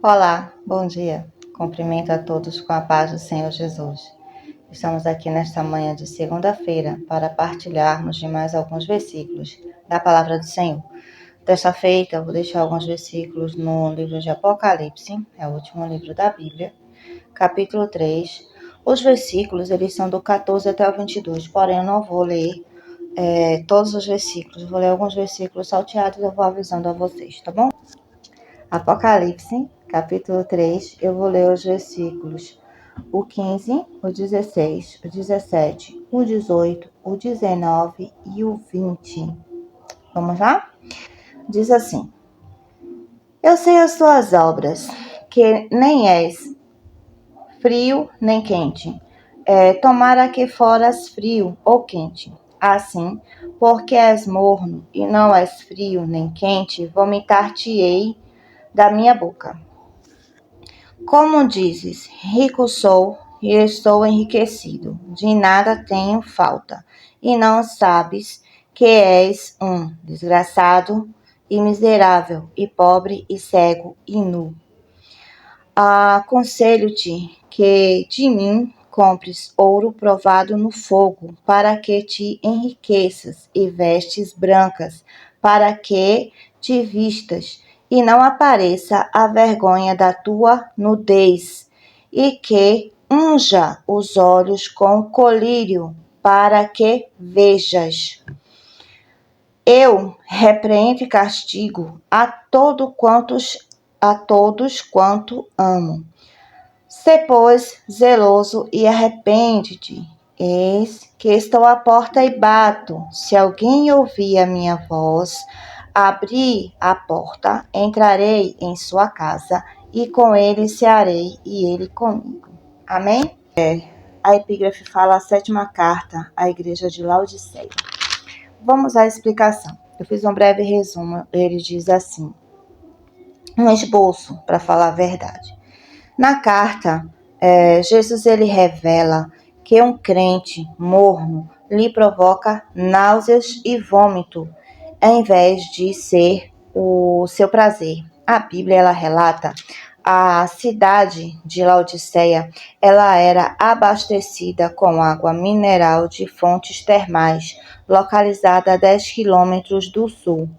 Olá, bom dia. Cumprimento a todos com a paz do Senhor Jesus. Estamos aqui nesta manhã de segunda-feira para partilharmos de mais alguns versículos da palavra do Senhor. Desta feita, eu vou deixar alguns versículos no livro de Apocalipse, é o último livro da Bíblia, capítulo 3. Os versículos, eles são do 14 até o 22, porém eu não vou ler todos os versículos, vou ler alguns versículos salteados e eu vou avisando a vocês, tá bom? Apocalipse, capítulo 3, eu vou ler os versículos o 15, o 16, o 17, o 18, o 19 e o 20. Vamos lá? Diz assim: Eu sei as tuas obras, que nem és frio nem quente. Tomara que foras frio ou quente. Assim, porque és morno e não és frio nem quente, vomitar-te-ei da minha boca. Como dizes, rico sou e estou enriquecido, de nada tenho falta, e não sabes que és um desgraçado e miserável, e pobre e cego e nu. Aconselho-te que de mim compres ouro provado no fogo, para que te enriqueças, e vestes brancas, para que te vistas, e não apareça a vergonha da tua nudez, e que unja os olhos com colírio, para que vejas. Eu repreendo e castigo a todos quanto amo. Sê, pois, zeloso e arrepende-te. Eis que estou à porta e bato. Se alguém ouvir a minha voz, abrir a porta, entrarei em sua casa, e com ele cearei, e ele comigo. Amém? A epígrafe fala a 7ª carta à igreja de Laodiceia. Vamos à explicação. Eu fiz um breve resumo. Ele diz assim: um esboço, para falar a verdade. Na carta, Jesus ele revela que um crente morno lhe provoca náuseas e vômito, ao invés de ser o seu prazer. A Bíblia ela relata a cidade de Laodiceia, ela era abastecida com água mineral de fontes termais, localizada a 10 quilômetros do sul.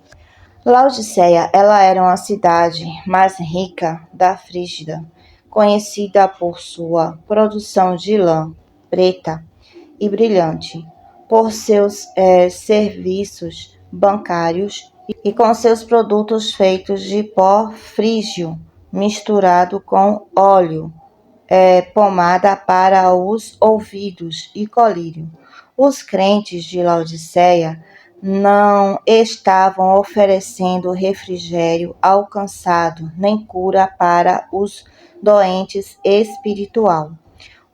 Laodiceia, ela era uma cidade mais rica da Frígia, conhecida por sua produção de lã preta e brilhante, por seus serviços bancários e com seus produtos feitos de pó frígio misturado com óleo, pomada para os ouvidos e colírio. Os crentes de Laodiceia não estavam oferecendo refrigério ao cansado, nem cura para os doentes espiritual.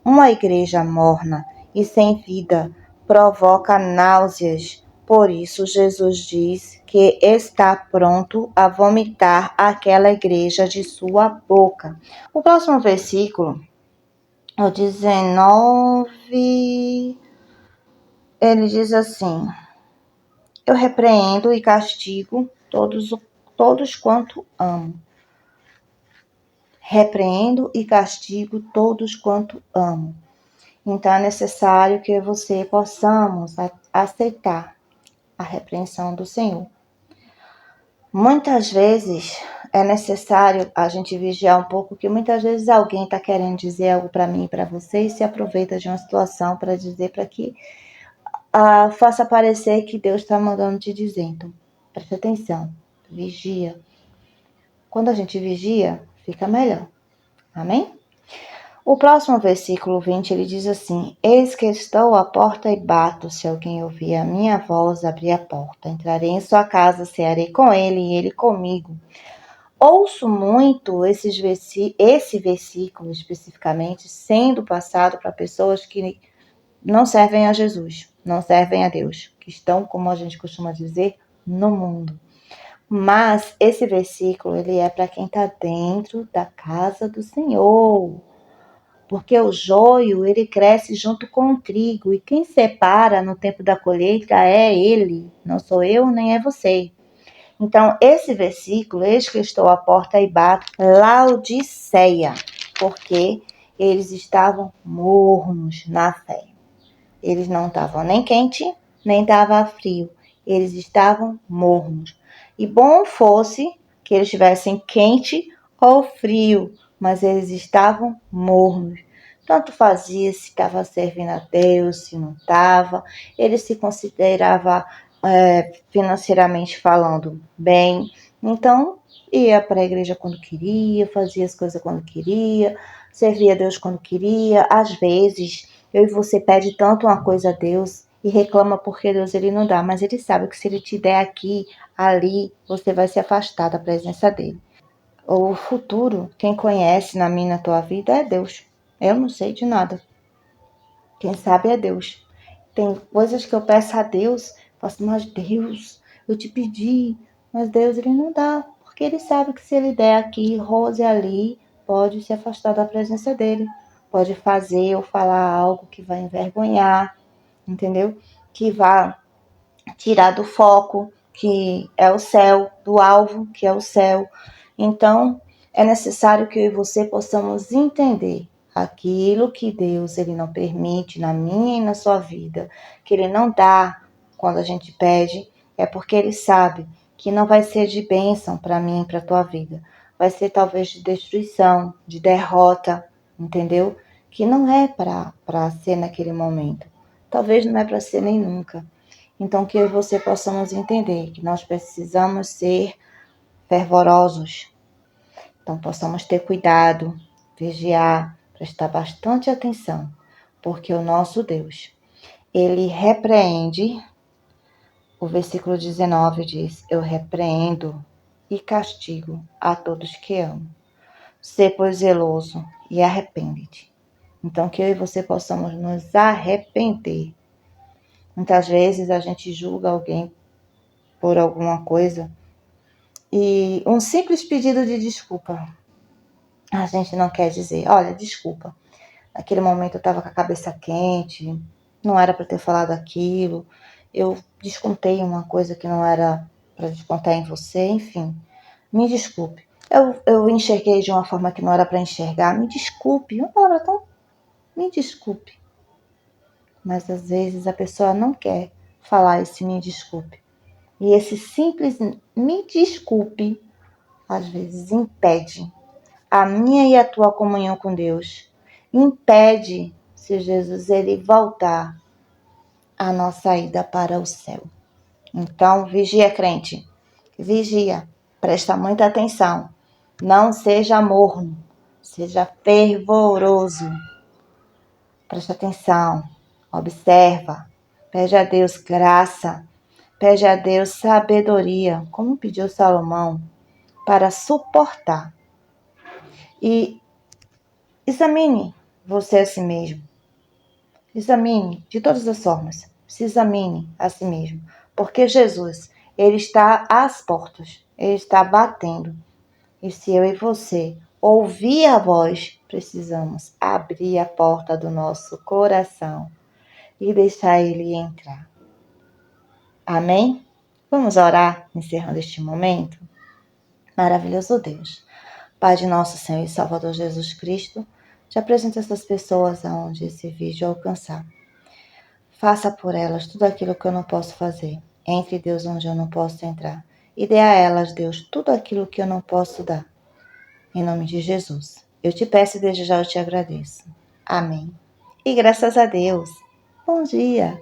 Uma igreja morna e sem vida provoca náuseas. Por isso, Jesus diz que está pronto a vomitar aquela igreja de sua boca. O próximo versículo, o 19, ele diz assim: Eu repreendo e castigo todos quanto amo. Repreendo e castigo todos quanto amo. Então, é necessário que você possamos aceitar a repreensão do Senhor. Muitas vezes é necessário a gente vigiar um pouco, porque muitas vezes alguém está querendo dizer algo para mim e para você e se aproveita de uma situação para dizer para que faça parecer que Deus está mandando te dizer. Então, preste atenção, vigia. Quando a gente vigia, fica melhor. Amém? O próximo versículo 20, ele diz assim: Eis que estou à porta e bato, se alguém ouvir a minha voz, abrir a porta. Entrarei em sua casa, cearei com ele e ele comigo. Ouço muito esse versículo especificamente sendo passado para pessoas que não servem a Jesus, não servem a Deus, que estão, como a gente costuma dizer, no mundo. Mas esse versículo, ele é para quem está dentro da casa do Senhor. Porque o joio, ele cresce junto com o trigo, e quem separa no tempo da colheita é ele, não sou eu, nem é você. Então, esse versículo, eis que estou à porta e bato, Laodiceia, porque eles estavam mornos na fé. Eles não estavam nem quente, nem estava frio. Eles estavam mornos. E bom fosse que eles estivessem quente ou frio, mas eles estavam mornos. Tanto fazia se estava servindo a Deus, se não estava. Ele se considerava financeiramente falando bem. Então, ia para a igreja quando queria, fazia as coisas quando queria, servia a Deus quando queria. Às vezes, eu e você pede tanto uma coisa a Deus e reclama porque Deus ele não dá, mas ele sabe que se ele te der aqui, ali, você vai se afastar da presença dele. O futuro, quem conhece na minha e na tua vida é Deus. Eu não sei de nada. Quem sabe é Deus. Tem coisas que eu peço a Deus, faço, mas Deus, eu te pedi, mas Deus ele não dá, porque ele sabe que se ele der aqui, Rose ali, pode se afastar da presença dele, pode fazer ou falar algo que vai envergonhar, entendeu? Que vai tirar do foco, que é o céu, do alvo, que é o céu. Então, é necessário que eu e você possamos entender aquilo que Deus ele não permite na minha e na sua vida, que ele não dá quando a gente pede, é porque ele sabe que não vai ser de bênção para mim e para a tua vida. Vai ser talvez de destruição, de derrota, entendeu? Que não é para ser naquele momento. Talvez não é para ser nem nunca. Então, que eu e você possamos entender que nós precisamos ser fervorosos. Então, possamos ter cuidado, vigiar, prestar bastante atenção, porque o nosso Deus, ele repreende, o versículo 19 diz, eu repreendo e castigo a todos que amo. Sê, pois, zeloso e arrepende-te. Então, que eu e você possamos nos arrepender. Muitas vezes a gente julga alguém por alguma coisa e um simples pedido de desculpa a gente não quer dizer, olha, desculpa, naquele momento eu estava com a cabeça quente, não era para ter falado aquilo, eu descontei uma coisa que não era para descontar em você, enfim, me desculpe. Eu enxerguei de uma forma que não era para enxergar, me desculpe, uma palavra tão, me desculpe. Mas às vezes a pessoa não quer falar esse me desculpe. E esse simples me desculpe, às vezes impede a minha e a tua comunhão com Deus. Impede, se Jesus ele voltar, a nossa ida para o céu. Então, vigia, crente. Vigia. Presta muita atenção. Não seja morno. Seja fervoroso. Presta atenção. Observa. Pede a Deus graça. Pede a Deus sabedoria, como pediu Salomão, para suportar. E examine você a si mesmo. Examine de todas as formas. Se examine a si mesmo. Porque Jesus, ele está às portas. Ele está batendo. E se eu e você ouvir a voz, precisamos abrir a porta do nosso coração e deixar ele entrar. Amém? Vamos orar, encerrando este momento? Maravilhoso Deus. Pai de nosso Senhor e Salvador Jesus Cristo, te apresento essas pessoas aonde esse vídeo alcançar. Faça por elas tudo aquilo que eu não posso fazer. Entre, Deus, onde eu não posso entrar. E dê a elas, Deus, tudo aquilo que eu não posso dar. Em nome de Jesus. Eu te peço e desde já eu te agradeço. Amém. E graças a Deus. Bom dia.